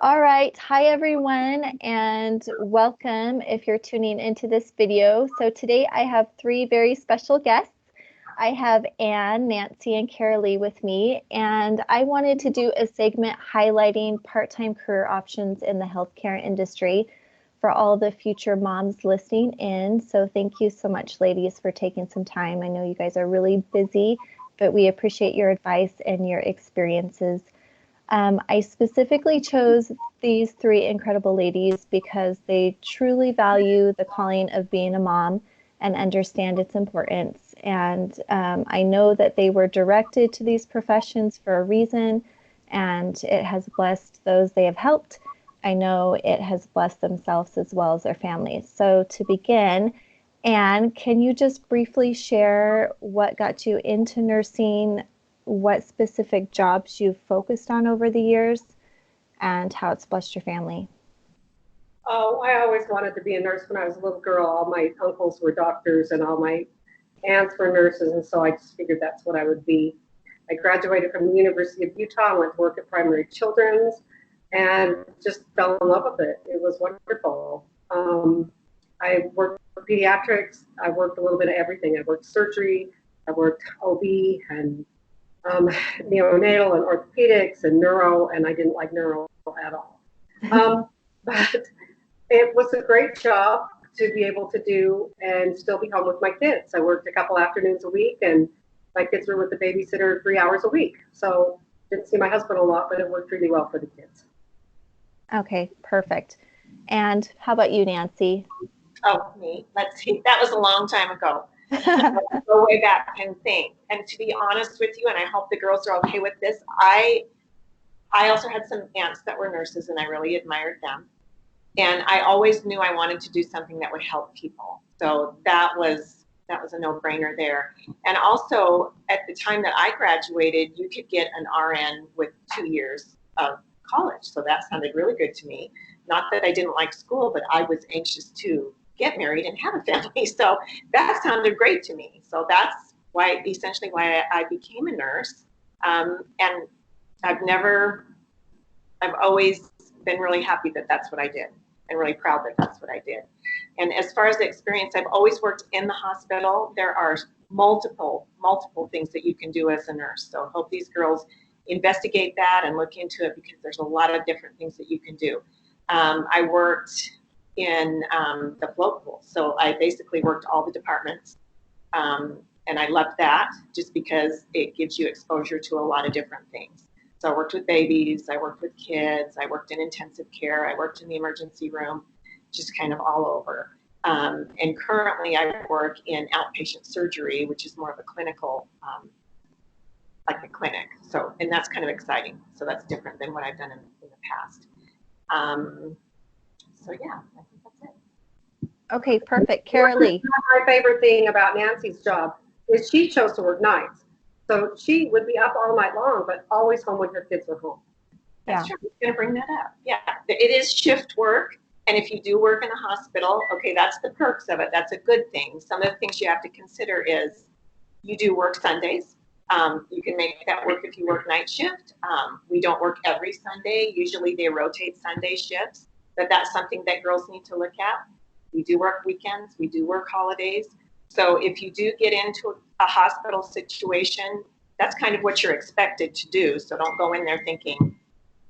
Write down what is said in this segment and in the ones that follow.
All right. Hi, everyone, and welcome if you're tuning into this video. So today I have three very special guests. I have Anne, Nancy, and Carolee with me, and I wanted to do a segment highlighting part-time career options in the healthcare industry for all the future moms listening in. So thank you so much, ladies, for taking some time. I know you guys are really busy, but we appreciate your advice and your experiences. I specifically chose these three incredible ladies because they truly value the calling of being a mom and understand its importance. And I know that they were directed to these professions for a reason, and it has blessed those they have helped. I know it has blessed themselves as well as their families. So to begin, Anne, can you just briefly share what got you into nursing, what specific jobs you've focused on over the years, and how it's blessed your family? Oh, I always wanted to be a nurse when I was a little girl. All my uncles were doctors and all my aunts were nurses, and so I just figured that's what I would be. I graduated from the University of Utah and went to work at Primary Children's and just fell in love with it. It was wonderful. I worked for pediatrics. I worked a little bit of everything. I worked surgery. I worked OB and neonatal and orthopedics and neuro, and I didn't like neuro at all. But it was a great job to be able to do and still be home with my kids. I worked a couple afternoons a week, and my kids were with the babysitter 3 hours a week. So didn't see my husband a lot, but it worked really well for the kids. Okay, perfect. And how about you, Nancy? Oh, me. Let's see. That was a long time ago. Go way back and think. And to be honest with you, and I hope the girls are okay with this, I also had some aunts that were nurses, and I really admired them. And I always knew I wanted to do something that would help people. So that was a no-brainer there. And also, at the time that I graduated, you could get an RN with 2 years of college. So that sounded really good to me. Not that I didn't like school, but I was anxious to get married and have a family. So that sounded great to me. So that's essentially why I became a nurse. And I've always been really happy that that's what I did, and really proud that that's what I did. And as far as the experience, I've always worked in the hospital. There are multiple things that you can do as a nurse. So I hope these girls investigate that and look into it, because there's a lot of different things that you can do. I worked in the float pool. So I basically worked all the departments. And I loved that just because it gives you exposure to a lot of different things. So I worked with babies, I worked with kids, I worked in intensive care, I worked in the emergency room, just kind of all over. And currently I work in outpatient surgery, which is more of a clinical, like a clinic. So, and that's kind of exciting. So that's different than what I've done in the past. So yeah, I think that's it. Okay, perfect. Carolee. My favorite thing about Nancy's job is she chose to work nights. So she would be up all night long, but always home when her kids were home. That's true. I was going to bring that up. Yeah, it is shift work. And if you do work in a hospital, okay, that's the perks of it. That's a good thing. Some of the things you have to consider is you do work Sundays. You can make that work if you work night shift. We don't work every Sunday. Usually they rotate Sunday shifts, but that's something that girls need to look at. We do work weekends. We do work holidays. So if you do get into a hospital situation, that's kind of what you're expected to do. So don't go in there thinking,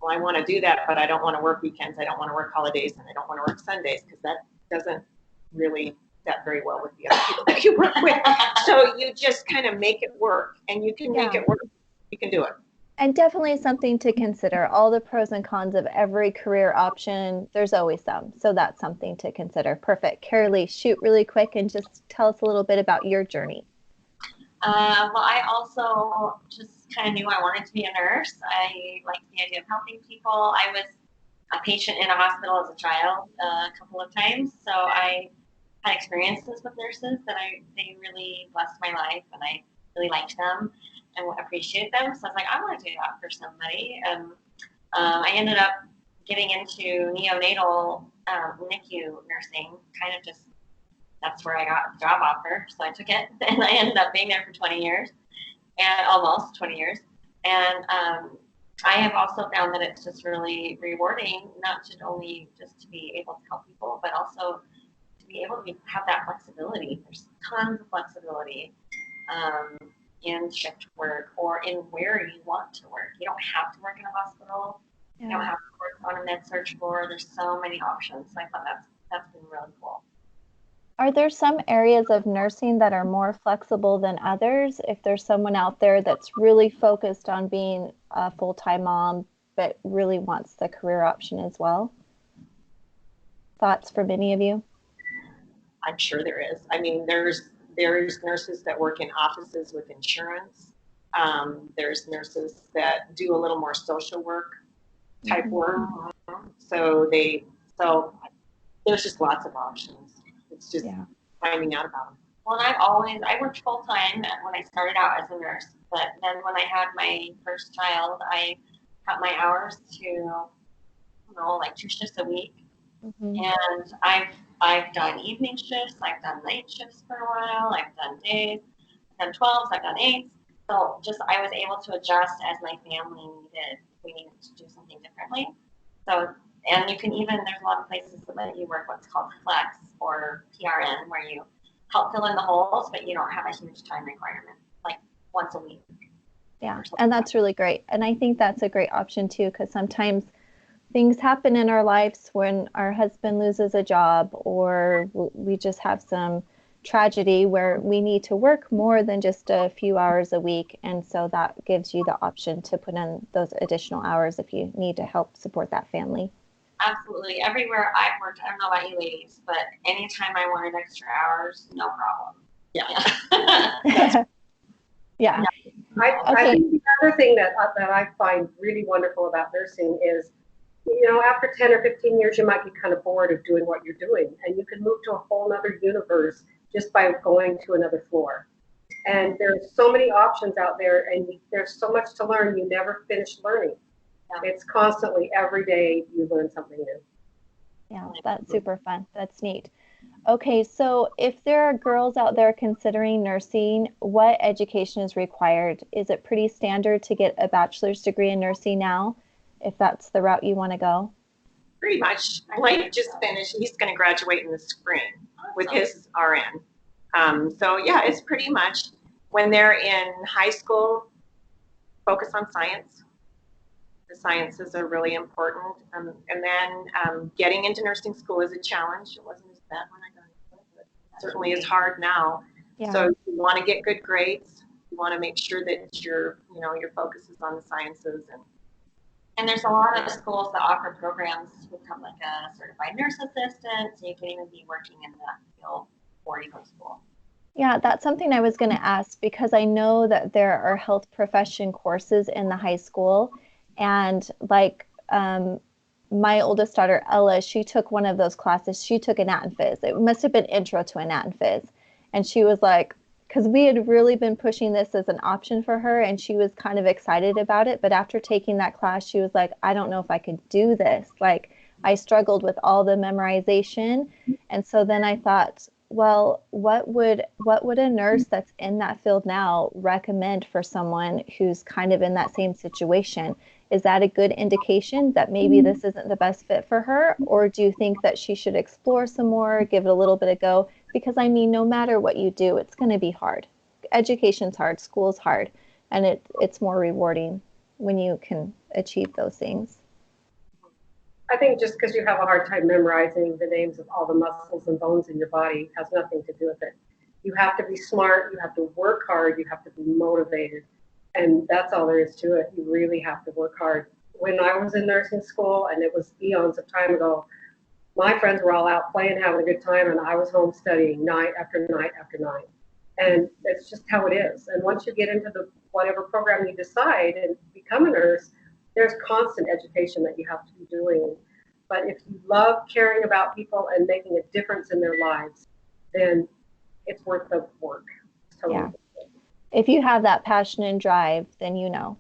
well, I want to do that, but I don't want to work weekends. I don't want to work holidays, and I don't want to work Sundays, because that doesn't really that very well with the other people that you work with. So you just kind of make it work, and you can make it work. You can do it. And definitely something to consider. All the pros and cons of every career option, there's always some. So that's something to consider. Perfect. Carolee, shoot really quick and just tell us a little bit about your journey. Well, I also just kind of knew I wanted to be a nurse. I liked the idea of helping people. I was a patient in a hospital as a child a couple of times, so I had experiences with nurses that they really blessed my life, and I really liked them and appreciate them. So I was like, I want to do that for somebody. And I ended up getting into neonatal NICU nursing, kind of just, that's where I got the job offer. So I took it, and I ended up being there for 20 years, and almost 20 years. And I have also found that it's just really rewarding, not just only just to be able to help people, but also to be able to have that flexibility. There's tons of flexibility in shift work or in where you want to work. You don't have to work in a hospital. Yeah. You don't have to work on a med surg floor. There's so many options. So I thought that's been really cool. Are there some areas of nursing that are more flexible than others? If there's someone out there that's really focused on being a full-time mom, but really wants the career option as well? Thoughts from any of you? I'm sure there is. I mean, there's nurses that work in offices with insurance. There's nurses that do a little more social work type work. So there's just lots of options. It's just finding out about them. Well, I worked full time when I started out as a nurse, but then when I had my first child, I cut my hours to, like 2 shifts a week. And I've done evening shifts, I've done night shifts for a while, I've done days, I've done 12s, I've done 8s. So I was able to adjust as my family needed. We needed to do something differently. So, and you can there's a lot of places that let you work what's called flex or PRN, where you help fill in the holes, but you don't have a huge time requirement, like once a week. Yeah, and that's really great. And I think that's a great option too, because sometimes things happen in our lives when our husband loses a job, or we just have some tragedy where we need to work more than just a few hours a week. And so that gives you the option to put in those additional hours if you need to help support that family. Absolutely. Everywhere I've worked, I don't know about you ladies, but anytime I wanted extra hours, no problem. Yeah. Yeah. I think the other thing that I find really wonderful about nursing is, after 10 or 15 years, you might be kind of bored of doing what you're doing, and you can move to a whole other universe just by going to another floor. And there's so many options out there, and there's so much to learn. You never finish learning. Yeah. It's constantly, every day, you learn something new. Yeah, that's super fun. That's neat. Okay, so if there are girls out there considering nursing, what education is required? Is it pretty standard to get a bachelor's degree in nursing now, if that's the route you want to go? Pretty much. Blake just finished. He's going to graduate in the spring with his RN. So yeah, it's pretty much when they're in high school, focus on science. The sciences are really important. And then getting into nursing school is a challenge. It wasn't as bad when I got into it, but it certainly is hard now. Yeah. So you want to get good grades. You want to make sure that your focus is on the sciences. And there's a lot of schools that offer programs to become like a certified nurse assistant, so you can even be working in that field before you go to school. Yeah, that's something I was going to ask, because I know that there are health profession courses in the high school. And like my oldest daughter, Ella, she took one of those classes. She took anat and phys. It must have been intro to anat and phys. And she was like, because we had really been pushing this as an option for her, and she was kind of excited about it. But after taking that class, she was like, I don't know if I could do this. Like, I struggled with all the memorization. And so then I thought, well, what would a nurse that's in that field now recommend for someone who's kind of in that same situation? Is that a good indication that maybe this isn't the best fit for her? Or do you think that she should explore some more, give it a little bit of go? Because I mean, no matter what you do, it's going to be hard. Education's hard, school's hard, and it's more rewarding when you can achieve those things. I think just because you have a hard time memorizing the names of all the muscles and bones in your body has nothing to do with it. You have to be smart, you have to work hard, you have to be motivated. And that's all there is to it. You really have to work hard. When I was in nursing school, and it was eons of time ago, my friends were all out playing, having a good time, and I was home studying night after night after night. And it's just how it is. And once you get into the whatever program you decide and become a nurse, there's constant education that you have to be doing. But if you love caring about people and making a difference in their lives, then it's worth the work. Totally. Yeah. If you have that passion and drive, then you know.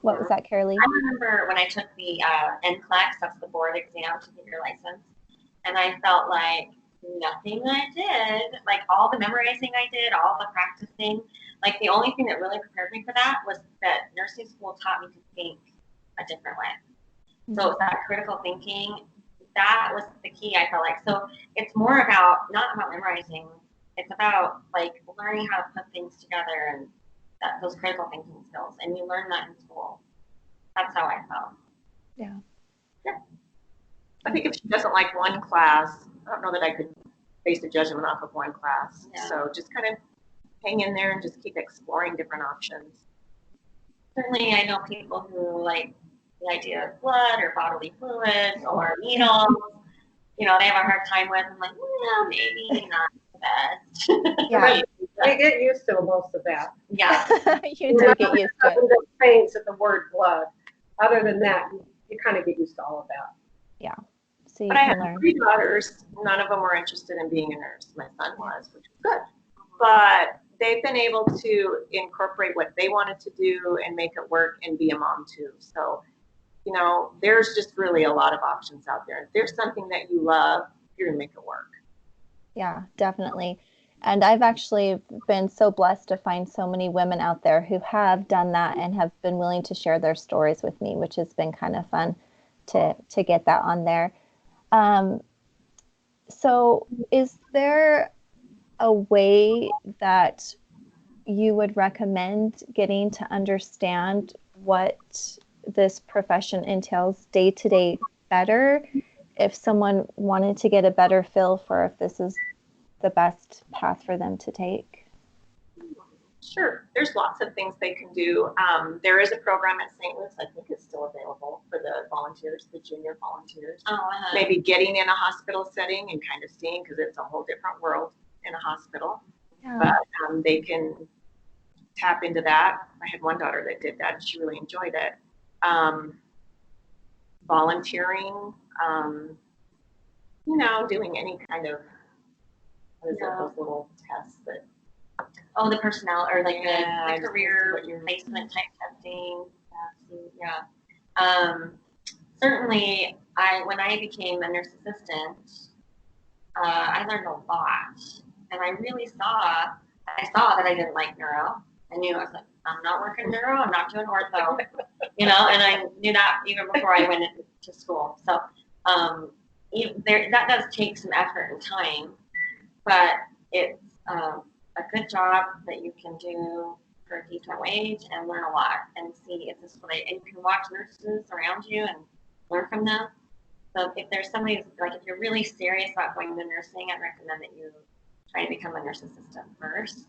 What was that, Carolee? I remember when I took the NCLEX, that's the board exam to get your license, and I felt like nothing I did, like all the memorizing I did, all the practicing, like the only thing that really prepared me for that was that nursing school taught me to think a different way. So it's that critical thinking. That was the key, I felt like. So it's more about, not about memorizing. It's about like learning how to put things together and those critical thinking skills. And you learn that in school. That's how I felt. Yeah. Yeah. I think if she doesn't like one class, I don't know that I could base a judgment off of one class. Yeah. So just kind of hang in there and just keep exploring different options. Certainly, I know people who like the idea of blood or bodily fluids or needles. You know, they have a hard time with. I'm like, well, maybe not the best. Yeah. I get used to most of that. Yeah. You do get used to it. The pains at the word blood. Other than that, you kind of get used to all of that. Yeah. So you But I can have learn. 3 daughters. None of them were interested in being a nurse. My son was, which was good. But they've been able to incorporate what they wanted to do and make it work and be a mom too. So, you know, there's just really a lot of options out there. If there's something that you love, you're going to make it work. Yeah, definitely. And I've actually been so blessed to find so many women out there who have done that and have been willing to share their stories with me, which has been kind of fun to get that on there. So is there a way that you would recommend getting to understand what this profession entails day to day better if someone wanted to get a better feel for if this is the best path for them to take? Sure. There's lots of things they can do. There is a program at St. Louis, I think it's still available for the volunteers, the junior volunteers. Maybe getting in a hospital setting and kind of seeing, because it's a whole different world in a hospital. Yeah. But they can tap into that. I had one daughter that did that and she really enjoyed it. Volunteering, you know, doing any kind of, what is it, those little tests that. Oh, the personnel or like Yeah, the career placement type testing. Yeah. Certainly, when I became a nurse assistant, I learned a lot, and I really saw that I didn't like neuro. I knew, I was like, I'm not working neuro. I'm not doing ortho. You know, and I knew that even before I went into school. So that does take some effort and time, but it's a good job that you can do for a decent wage and learn a lot and see if this is what and you can watch nurses around you and learn from them. So if there's somebody, like if you're really serious about going into nursing, I'd recommend that you try to become a nurse assistant first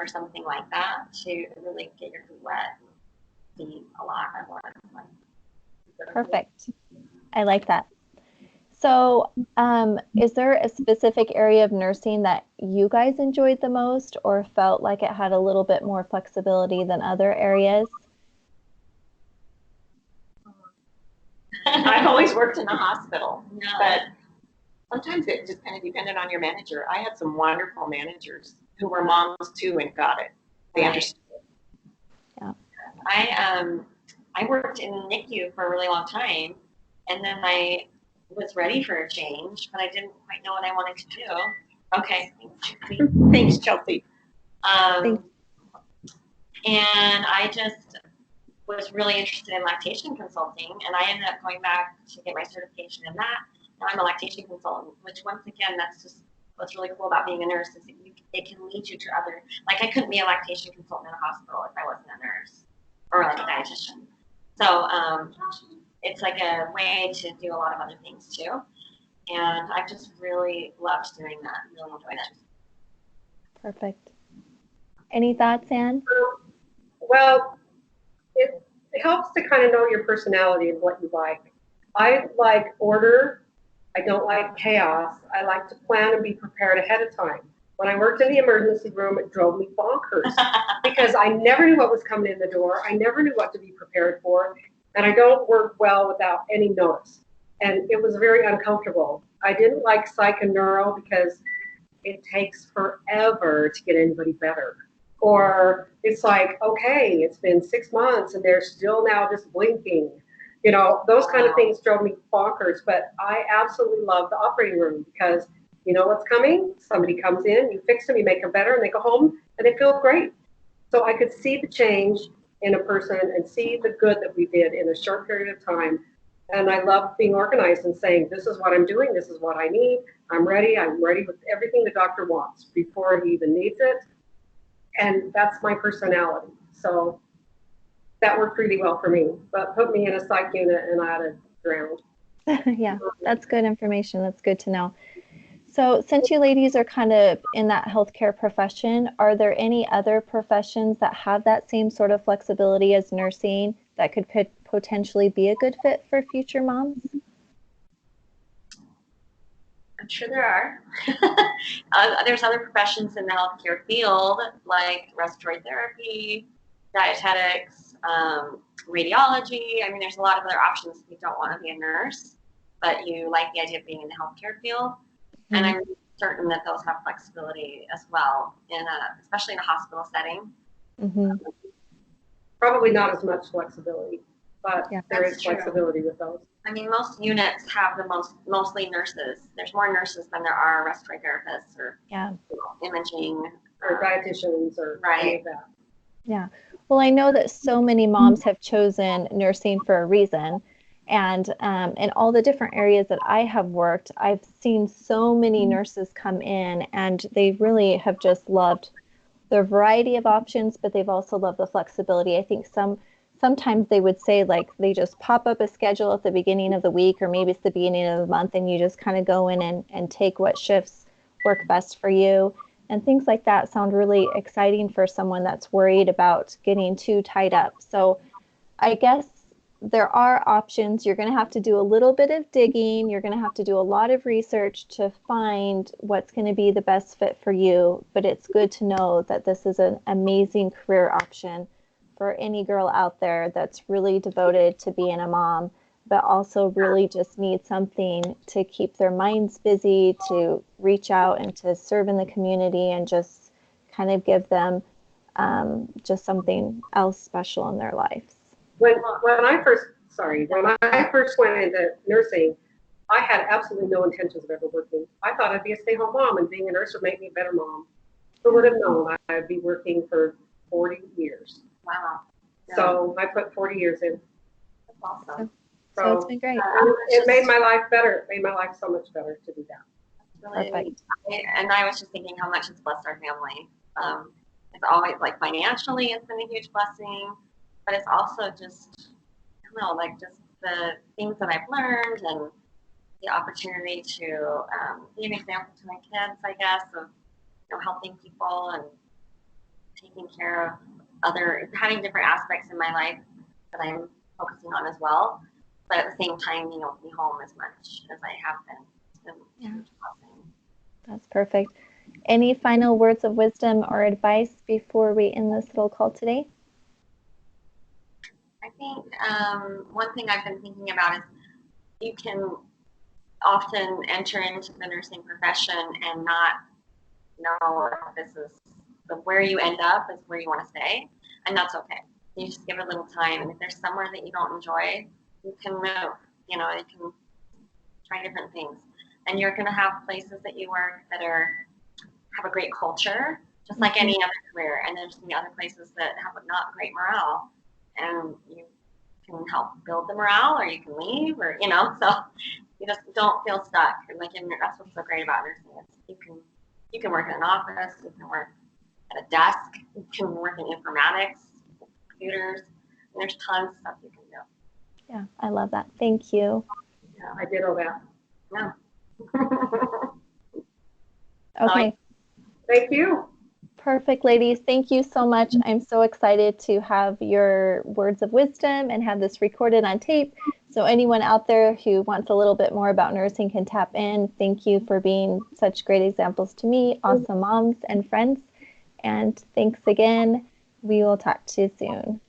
or something like that to really get your feet wet and see a lot of what it's like. Perfect. I like that. So is there a specific area of nursing that you guys enjoyed the most or felt like it had a little bit more flexibility than other areas? I've always worked in a hospital, but sometimes it just kind of depended on your manager. I had some wonderful managers who were moms too and got it. They understood it. Yeah. I worked in NICU for a really long time, and then I was ready for a change, but I didn't quite know what I wanted to do. Okay, Thanks, Chelsea. And I just was really interested in lactation consulting, and I ended up going back to get my certification in that. Now I'm a lactation consultant, which once again, that's just what's really cool about being a nurse is it can lead you to other, like I couldn't be a lactation consultant in a hospital if I wasn't a nurse or like a dietitian. So it's like a way to do a lot of other things too. And I've just really loved doing that, really enjoyed it. Perfect. Any thoughts, Anne? Well, it helps to kind of know your personality and what you like. I like order. I don't like chaos. I like to plan and be prepared ahead of time. When I worked in the emergency room, it drove me bonkers because I never knew what was coming in the door. I never knew what to be prepared for. And I don't work well without any notice. And it was very uncomfortable. I didn't like psych and neuro because it takes forever to get anybody better. Or it's like, okay, it's been 6 months and they're still now just blinking. You know, those kind of things drove me bonkers. But I absolutely love the operating room because you know what's coming. Somebody comes in, you fix them, you make them better, and they go home and they feel great. So I could see the change in a person and see the good that we did in a short period of time. And I love being organized and saying, this is what I'm doing, this is what I need, I'm ready with everything the doctor wants before he even needs it. And that's my personality. So that worked really well for me, but put me in a psych unit and I'd have drowned. Yeah, that's good information. That's good to know. So since you ladies are kind of in that healthcare profession, are there any other professions that have that same sort of flexibility as nursing that could potentially be a good fit for future moms? I'm sure there are. There's other professions in the healthcare field, like respiratory therapy, dietetics, radiology. I mean, there's a lot of other options if you don't want to be a nurse, but you like the idea of being in the healthcare field. Mm-hmm. And I'm certain that those have flexibility as well, especially in a hospital setting. Mm-hmm. Probably not as much flexibility, but yeah, there is flexibility with those. I mean, most units have mostly nurses. There's more nurses than there are respiratory therapists or imaging or dietitians or any of that. Yeah. Well, I know that so many moms have chosen nursing for a reason. And in all the different areas that I have worked, I've seen so many nurses come in and they really have just loved the variety of options, but they've also loved the flexibility. I think sometimes they would say like they just pop up a schedule at the beginning of the week, or maybe it's the beginning of the month, and you just kind of go in and take what shifts work best for you. And things like that sound really exciting for someone that's worried about getting too tied up. So I guess there are options. You're going to have to do a little bit of digging. You're going to have to do a lot of research to find what's going to be the best fit for you. But it's good to know that this is an amazing career option for any girl out there that's really devoted to being a mom, but also really just need something to keep their minds busy, to reach out and to serve in the community and just kind of give them just something else special in their lives. When I first went into nursing, I had absolutely no intentions of ever working. I thought I'd be a stay-home mom, and being a nurse would make me a better mom. Who would have known I'd be working for 40 years? Wow. So I put 40 years in. That's awesome. So it's been great. It made my life better. It made my life so much better to do that. Really, perfect. And I was just thinking how much it's blessed our family. It's always like financially, it's been a huge blessing. But it's also just, I don't know, like just the things that I've learned and the opportunity to be an example to my kids, I guess, of helping people and taking care of having different aspects in my life that I'm focusing on as well. But at the same time, being able to be home as much as I have been. It's been a huge blessing. That's perfect. Any final words of wisdom or advice before we end this little call today? I think one thing I've been thinking about is you can often enter into the nursing profession and not know if this is where you end up is where you want to stay, and that's okay. You just give it a little time, and if there's somewhere that you don't enjoy, you can move. You can try different things, and you're going to have places that you work that have a great culture, just like any other career, and there's going to be other places that have not great morale. And you can help build the morale, or you can leave, or so you just don't feel stuck. And that's what's so great about nursing. You can work in an office, you can work at a desk, you can work in informatics, computers, and there's tons of stuff you can do. Yeah, I love that. Thank you. Yeah, I did all that. Yeah. Okay. Thank you. Perfect, ladies. Thank you so much. I'm so excited to have your words of wisdom and have this recorded on tape. So anyone out there who wants a little bit more about nursing can tap in. Thank you for being such great examples to me, awesome moms and friends. And thanks again. We will talk to you soon.